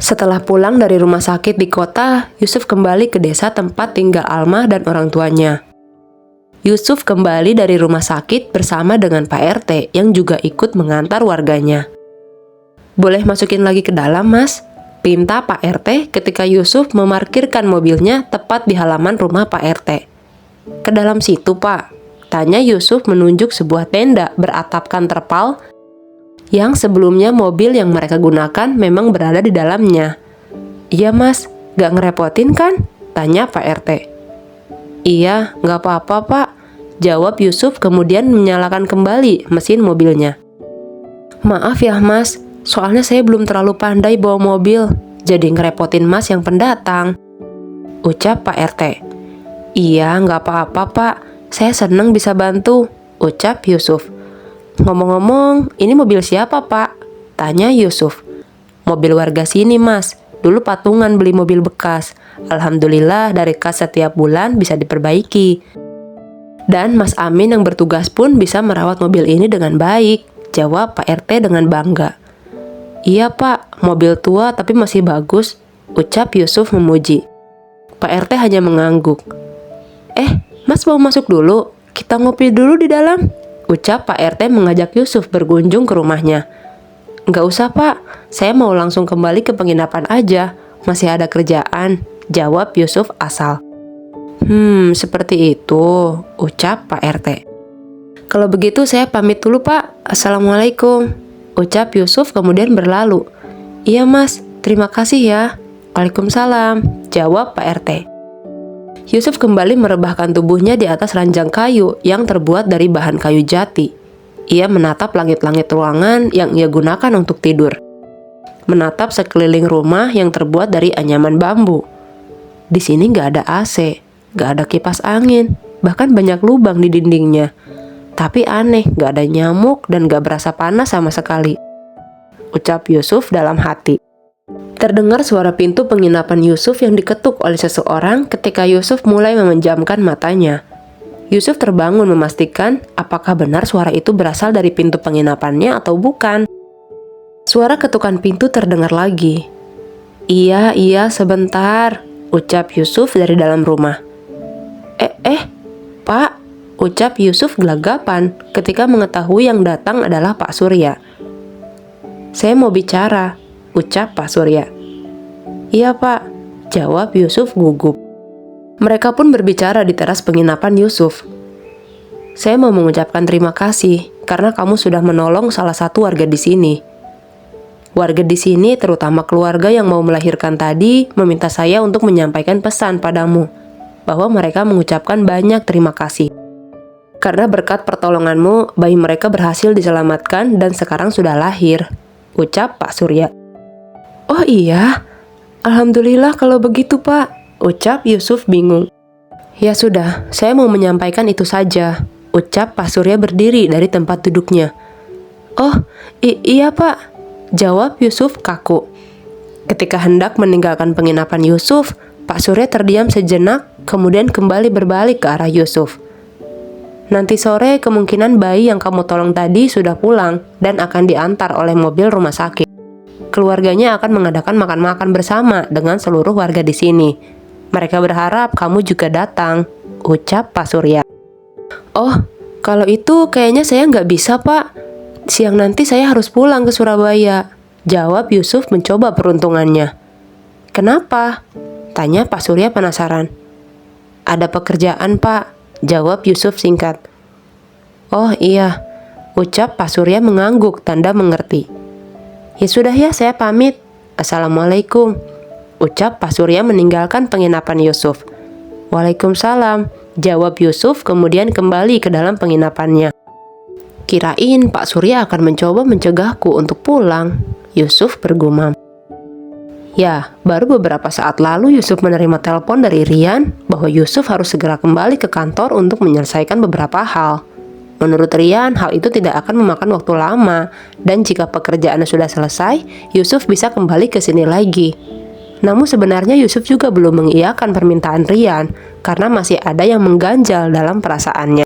Setelah pulang dari rumah sakit di kota, Yusuf kembali ke desa tempat tinggal Alma dan orang tuanya. Yusuf kembali dari rumah sakit bersama dengan Pak RT yang juga ikut mengantar warganya. "Boleh masukin lagi ke dalam, Mas?" pinta Pak RT ketika Yusuf memarkirkan mobilnya tepat di halaman rumah Pak RT. "Ke dalam situ, Pak," tanya Yusuf menunjuk sebuah tenda beratapkan terpal yang sebelumnya mobil yang mereka gunakan memang berada di dalamnya. "Iya, Mas, gak ngerepotin kan?" tanya Pak RT. "Iya, gak apa-apa, Pak," jawab Yusuf kemudian menyalakan kembali mesin mobilnya. "Maaf ya, Mas, soalnya saya belum terlalu pandai bawa mobil, jadi ngerepotin Mas yang pendatang," ucap Pak RT. "Iya, gak apa-apa, Pak, saya seneng bisa bantu," ucap Yusuf. "Ngomong-ngomong, ini mobil siapa, Pak?" tanya Yusuf. "Mobil warga sini, Mas. Dulu patungan beli mobil bekas. Alhamdulillah dari kas setiap bulan bisa diperbaiki. Dan Mas Amin yang bertugas pun bisa merawat mobil ini dengan baik," jawab Pak RT dengan bangga. "Iya, Pak, mobil tua tapi masih bagus," ucap Yusuf memuji. Pak RT hanya mengangguk. Mas mau masuk dulu? Kita ngopi dulu di dalam," ucap Pak RT mengajak Yusuf berkunjung ke rumahnya. "Nggak usah, Pak, saya mau langsung kembali ke penginapan aja, masih ada kerjaan," jawab Yusuf asal. Seperti itu," ucap Pak RT. "Kalau begitu saya pamit dulu, Pak. Assalamualaikum," ucap Yusuf kemudian berlalu. "Iya, Mas, terima kasih ya." "Waalaikumsalam," jawab Pak RT. Yusuf kembali merebahkan tubuhnya di atas ranjang kayu yang terbuat dari bahan kayu jati. Ia menatap langit-langit ruangan yang ia gunakan untuk tidur. Menatap sekeliling rumah yang terbuat dari anyaman bambu. Di sini nggak ada AC, nggak ada kipas angin, bahkan banyak lubang di dindingnya. Tapi aneh, nggak ada nyamuk dan nggak berasa panas sama sekali, ucap Yusuf dalam hati. Terdengar suara pintu penginapan Yusuf yang diketuk oleh seseorang ketika Yusuf mulai memejamkan matanya. Yusuf terbangun memastikan apakah benar suara itu berasal dari pintu penginapannya atau bukan. Suara ketukan pintu terdengar lagi. Iya, sebentar," ucap Yusuf dari dalam rumah. Pak," ucap Yusuf gelagapan ketika mengetahui yang datang adalah Pak Surya. "Saya mau bicara," ucap Pak Surya. "Iya, Pak," jawab Yusuf gugup. Mereka pun berbicara di teras penginapan Yusuf. "Saya mau mengucapkan terima kasih karena kamu sudah menolong salah satu warga di sini. Warga di sini, terutama keluarga yang mau melahirkan tadi, meminta saya untuk menyampaikan pesan padamu bahwa mereka mengucapkan banyak terima kasih. Karena berkat pertolonganmu, bayi mereka berhasil diselamatkan dan sekarang sudah lahir," ucap Pak Surya. "Oh iya? Alhamdulillah kalau begitu, Pak," ucap Yusuf bingung. "Ya sudah, saya mau menyampaikan itu saja," ucap Pak Surya berdiri dari tempat duduknya. "Oh, iya, Pak," jawab Yusuf kaku. Ketika hendak meninggalkan penginapan Yusuf, Pak Surya terdiam sejenak, kemudian kembali berbalik ke arah Yusuf. "Nanti sore kemungkinan bayi yang kamu tolong tadi sudah pulang dan akan diantar oleh mobil rumah sakit. Keluarganya akan mengadakan makan-makan bersama dengan seluruh warga di sini. Mereka berharap kamu juga datang," ucap Pak Surya. "Oh, kalau itu kayaknya saya nggak bisa, Pak. Siang nanti saya harus pulang ke Surabaya," jawab Yusuf mencoba peruntungannya. "Kenapa?" tanya Pak Surya penasaran. "Ada pekerjaan, Pak," jawab Yusuf singkat. "Oh iya," ucap Pak Surya mengangguk tanda mengerti. "Ya sudah ya, saya pamit. Assalamualaikum," ucap Pak Surya meninggalkan penginapan Yusuf. "Waalaikumsalam," jawab Yusuf kemudian kembali ke dalam penginapannya. "Kirain Pak Surya akan mencoba mencegahku untuk pulang," Yusuf bergumam. Ya, baru beberapa saat lalu Yusuf menerima telepon dari Rian bahwa Yusuf harus segera kembali ke kantor untuk menyelesaikan beberapa hal. Menurut Rian, hal itu tidak akan memakan waktu lama, dan jika pekerjaannya sudah selesai, Yusuf bisa kembali ke sini lagi. Namun sebenarnya Yusuf juga belum mengiyakan permintaan Rian, karena masih ada yang mengganjal dalam perasaannya.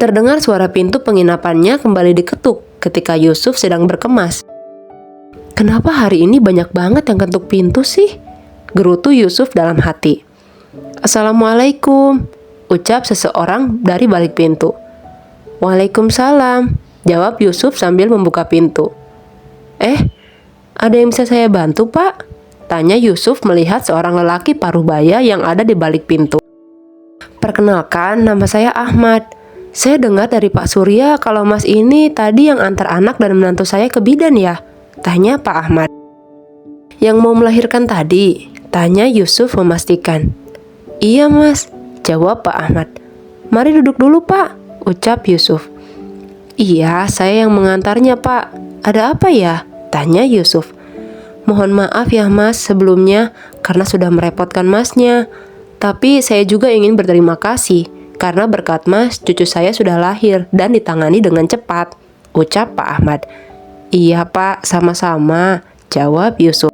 Terdengar suara pintu penginapannya kembali diketuk ketika Yusuf sedang berkemas. Kenapa hari ini banyak banget yang ketuk pintu sih? Gerutu Yusuf dalam hati. Assalamualaikum, ucap seseorang dari balik pintu. Waalaikumsalam, jawab Yusuf sambil membuka pintu. Ada yang bisa saya bantu, Pak? Tanya Yusuf melihat seorang lelaki paruh baya yang ada di balik pintu. Perkenalkan, nama saya Ahmad. Saya dengar dari Pak Surya kalau Mas ini tadi yang antar anak dan menantu saya ke bidan ya? Tanya Pak Ahmad. Yang mau melahirkan tadi? Tanya Yusuf memastikan. Iya Mas, jawab Pak Ahmad. Mari duduk dulu Pak, ucap Yusuf. Iya, saya yang mengantarnya Pak. Ada apa ya? Tanya Yusuf. Mohon maaf ya Mas sebelumnya karena sudah merepotkan Masnya. Tapi saya juga ingin berterima kasih karena berkat Mas, cucu saya sudah lahir dan ditangani dengan cepat, ucap Pak Ahmad. Iya Pak, sama-sama, jawab Yusuf.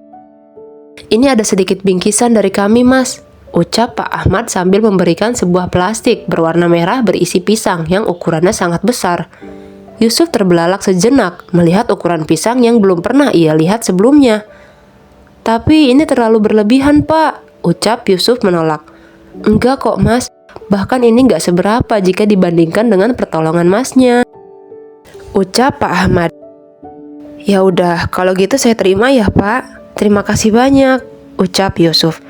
Ini ada sedikit bingkisan dari kami Mas, ucap Pak Ahmad sambil memberikan sebuah plastik berwarna merah berisi pisang yang ukurannya sangat besar. Yusuf terbelalak sejenak melihat ukuran pisang yang belum pernah ia lihat sebelumnya. Tapi ini terlalu berlebihan Pak, ucap Yusuf menolak. Enggak kok Mas, bahkan ini nggak seberapa jika dibandingkan dengan pertolongan Masnya, ucap Pak Ahmad. Ya udah, kalau gitu saya terima ya Pak. Terima kasih banyak, ucap Yusuf.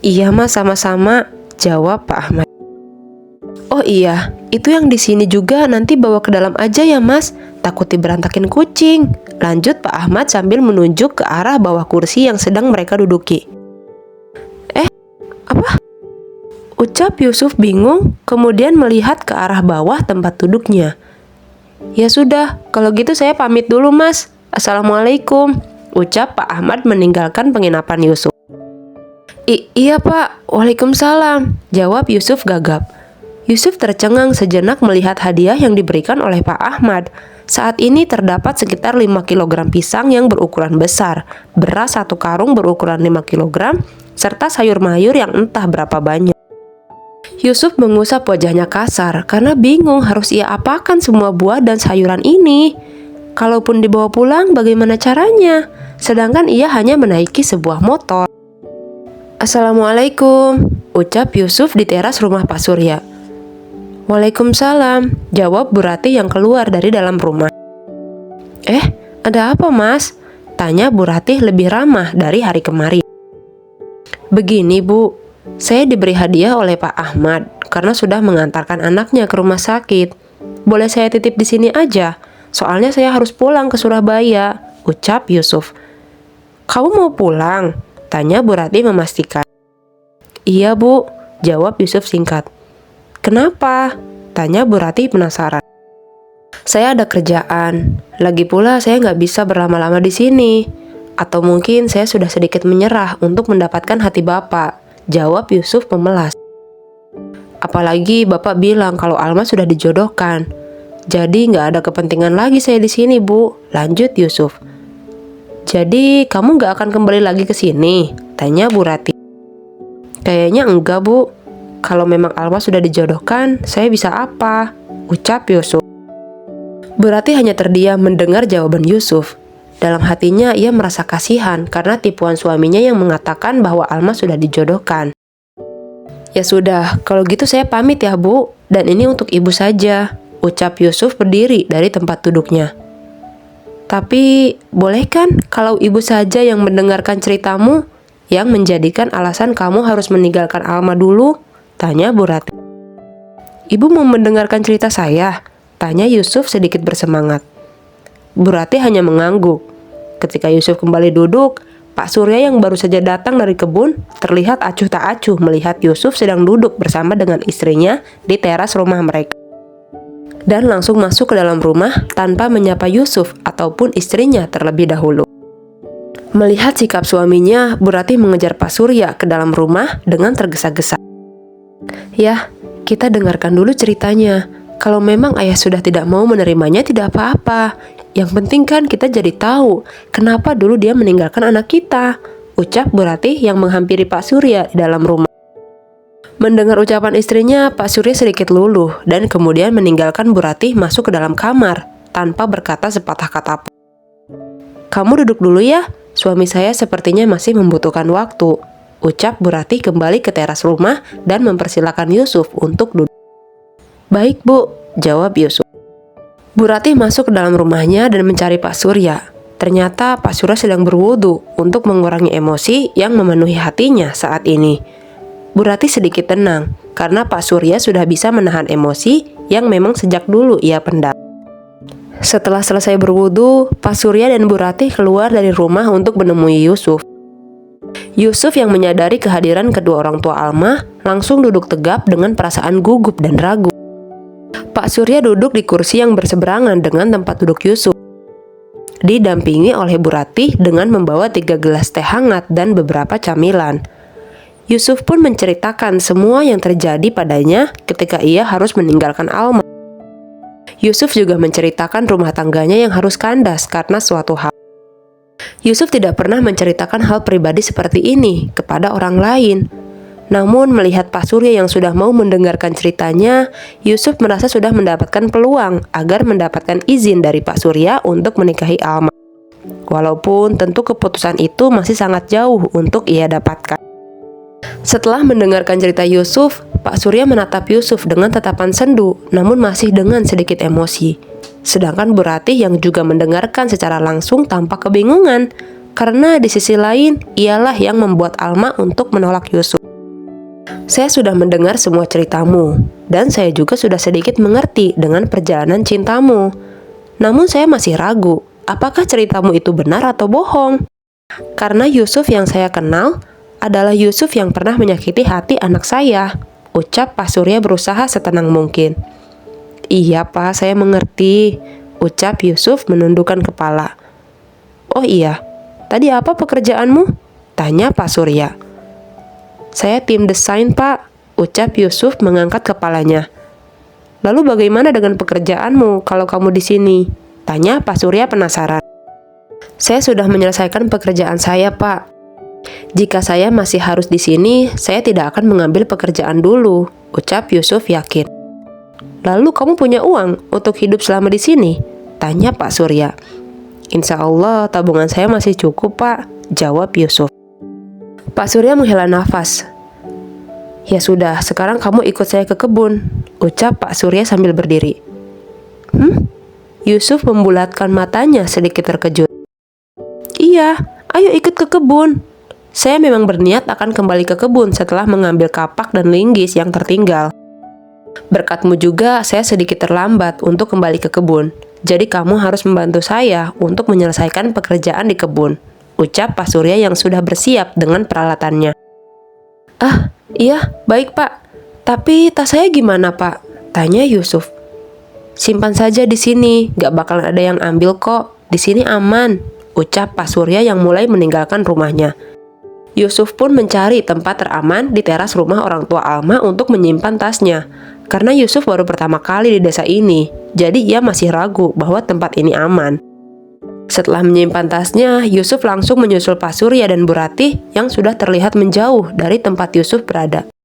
Iya Mas, sama-sama, jawab Pak Ahmad. Oh iya, itu yang di sini juga nanti bawa ke dalam aja ya Mas, takut diberantakin kucing, lanjut Pak Ahmad sambil menunjuk ke arah bawah kursi yang sedang mereka duduki. Apa? Ucap Yusuf bingung, kemudian melihat ke arah bawah tempat duduknya. Ya sudah, kalau gitu saya pamit dulu Mas. Assalamualaikum, ucap Pak Ahmad meninggalkan penginapan Yusuf. Iya Pak, Waalaikumsalam, jawab Yusuf gagap. Yusuf tercengang sejenak melihat hadiah yang diberikan oleh Pak Ahmad. Saat ini terdapat sekitar 5 kg pisang yang berukuran besar, beras 1 karung berukuran 5 kg, serta sayur mayur yang entah berapa banyak. Yusuf mengusap wajahnya kasar karena bingung harus ia apakan semua buah dan sayuran ini. Kalaupun dibawa pulang bagaimana caranya? Sedangkan ia hanya menaiki sebuah motor. Assalamualaikum, ucap Yusuf di teras rumah Pak Surya. Waalaikumsalam, jawab Bu Rati yang keluar dari dalam rumah. Ada apa Mas? Tanya Bu Rati lebih ramah dari hari kemarin. Begini Bu, saya diberi hadiah oleh Pak Ahmad karena sudah mengantarkan anaknya ke rumah sakit. Boleh saya titip di sini aja? Soalnya saya harus pulang ke Surabaya, ucap Yusuf. Kamu mau pulang? Tanya Bu Rati memastikan. Iya Bu, jawab Yusuf singkat. Kenapa? Tanya Bu Rati penasaran. Saya ada kerjaan. Lagi pula saya nggak bisa berlama-lama di sini. Atau mungkin saya sudah sedikit menyerah untuk mendapatkan hati Bapak, jawab Yusuf pemelas. Apalagi Bapak bilang kalau Alma sudah dijodohkan. Jadi nggak ada kepentingan lagi saya di sini Bu, lanjut Yusuf. Jadi kamu nggak akan kembali lagi ke sini? Tanya Bu Rati. Kayaknya enggak Bu. Kalau memang Alma sudah dijodohkan, saya bisa apa? Ucap Yusuf. Bu Rati hanya terdiam mendengar jawaban Yusuf. Dalam hatinya ia merasa kasihan karena tipuan suaminya yang mengatakan bahwa Alma sudah dijodohkan. Ya sudah, kalau gitu saya pamit ya Bu, dan ini untuk ibu saja, ucap Yusuf berdiri dari tempat duduknya. Tapi, boleh kan kalau ibu saja yang mendengarkan ceritamu, yang menjadikan alasan kamu harus meninggalkan Alma dulu? Tanya Bu Rati. Ibu mau mendengarkan cerita saya? Tanya Yusuf sedikit bersemangat. Bu Rati hanya mengangguk. Ketika Yusuf kembali duduk, Pak Surya yang baru saja datang dari kebun terlihat acuh tak acuh melihat Yusuf sedang duduk bersama dengan istrinya di teras rumah mereka. Dan langsung masuk ke dalam rumah tanpa menyapa Yusuf ataupun istrinya terlebih dahulu. Melihat sikap suaminya, Bu Rati mengejar Pak Surya ke dalam rumah dengan tergesa-gesa. Ya, kita dengarkan dulu ceritanya. Kalau memang ayah sudah tidak mau menerimanya tidak apa-apa. Yang penting kan kita jadi tahu kenapa dulu dia meninggalkan anak kita, ucap Bu Rati yang menghampiri Pak Surya di dalam rumah. Mendengar ucapan istrinya, Pak Surya sedikit luluh dan kemudian meninggalkan Bu Rati masuk ke dalam kamar tanpa berkata sepatah kata pun. Kamu duduk dulu ya, suami saya sepertinya masih membutuhkan waktu, ucap Bu Ratih kembali ke teras rumah dan mempersilahkan Yusuf untuk duduk. Baik Bu, jawab Yusuf. Bu Ratih masuk ke dalam rumahnya dan mencari Pak Surya. Ternyata Pak Surya sedang berwudu untuk mengurangi emosi yang memenuhi hatinya saat ini. Bu Ratih sedikit tenang karena Pak Surya sudah bisa menahan emosi yang memang sejak dulu ia pendam. Setelah selesai berwudu, Pak Surya dan Bu Ratih keluar dari rumah untuk menemui Yusuf. Yusuf yang menyadari kehadiran kedua orang tua Alma langsung duduk tegap dengan perasaan gugup dan ragu. Pak Surya duduk di kursi yang berseberangan dengan tempat duduk Yusuf. Didampingi oleh Bu Ratih dengan membawa 3 gelas teh hangat dan beberapa camilan. Yusuf pun menceritakan semua yang terjadi padanya ketika ia harus meninggalkan Alma. Yusuf juga menceritakan rumah tangganya yang harus kandas karena suatu hal. Yusuf tidak pernah menceritakan hal pribadi seperti ini kepada orang lain. Namun melihat Pak Surya yang sudah mau mendengarkan ceritanya, Yusuf merasa sudah mendapatkan peluang agar mendapatkan izin dari Pak Surya untuk menikahi Alma. Walaupun tentu keputusan itu masih sangat jauh untuk ia dapatkan. Setelah mendengarkan cerita Yusuf, Pak Surya menatap Yusuf dengan tatapan sendu, namun masih dengan sedikit emosi. Sedangkan Bu Ratih yang juga mendengarkan secara langsung tampak kebingungan, karena di sisi lain, ialah yang membuat Alma untuk menolak Yusuf. Saya sudah mendengar semua ceritamu, dan saya juga sudah sedikit mengerti dengan perjalanan cintamu. Namun saya masih ragu, apakah ceritamu itu benar atau bohong? Karena Yusuf yang saya kenal adalah Yusuf yang pernah menyakiti hati anak saya, ucap Pak Surya berusaha setenang mungkin. Iya Pak, saya mengerti, ucap Yusuf menundukkan kepala. Oh iya, tadi apa pekerjaanmu? Tanya Pak Surya. Saya tim desain Pak, ucap Yusuf mengangkat kepalanya. Lalu bagaimana dengan pekerjaanmu kalau kamu di sini? Tanya Pak Surya penasaran. Saya sudah menyelesaikan pekerjaan saya Pak. Jika saya masih harus di sini, saya tidak akan mengambil pekerjaan dulu, ucap Yusuf yakin. Lalu kamu punya uang untuk hidup selama di sini? Tanya Pak Surya. Insya Allah tabungan saya masih cukup Pak, jawab Yusuf. Pak Surya menghela nafas. Ya sudah, sekarang kamu ikut saya ke kebun, ucap Pak Surya sambil berdiri. Yusuf membulatkan matanya sedikit terkejut. Iya, ayo ikut ke kebun. Saya memang berniat akan kembali ke kebun setelah mengambil kapak dan linggis yang tertinggal. Berkatmu juga saya sedikit terlambat untuk kembali ke kebun. Jadi kamu harus membantu saya untuk menyelesaikan pekerjaan di kebun, ucap Pak Surya yang sudah bersiap dengan peralatannya. Ah, iya, baik Pak. Tapi tas saya gimana Pak? Tanya Yusuf. Simpan saja di sini, gak bakalan ada yang ambil kok. Di sini aman, ucap Pak Surya yang mulai meninggalkan rumahnya. Yusuf pun mencari tempat teraman di teras rumah orang tua Alma untuk menyimpan tasnya. Karena Yusuf baru pertama kali di desa ini, jadi ia masih ragu bahwa tempat ini aman. Setelah menyimpan tasnya, Yusuf langsung menyusul Pak Surya dan Bu Ratih yang sudah terlihat menjauh dari tempat Yusuf berada.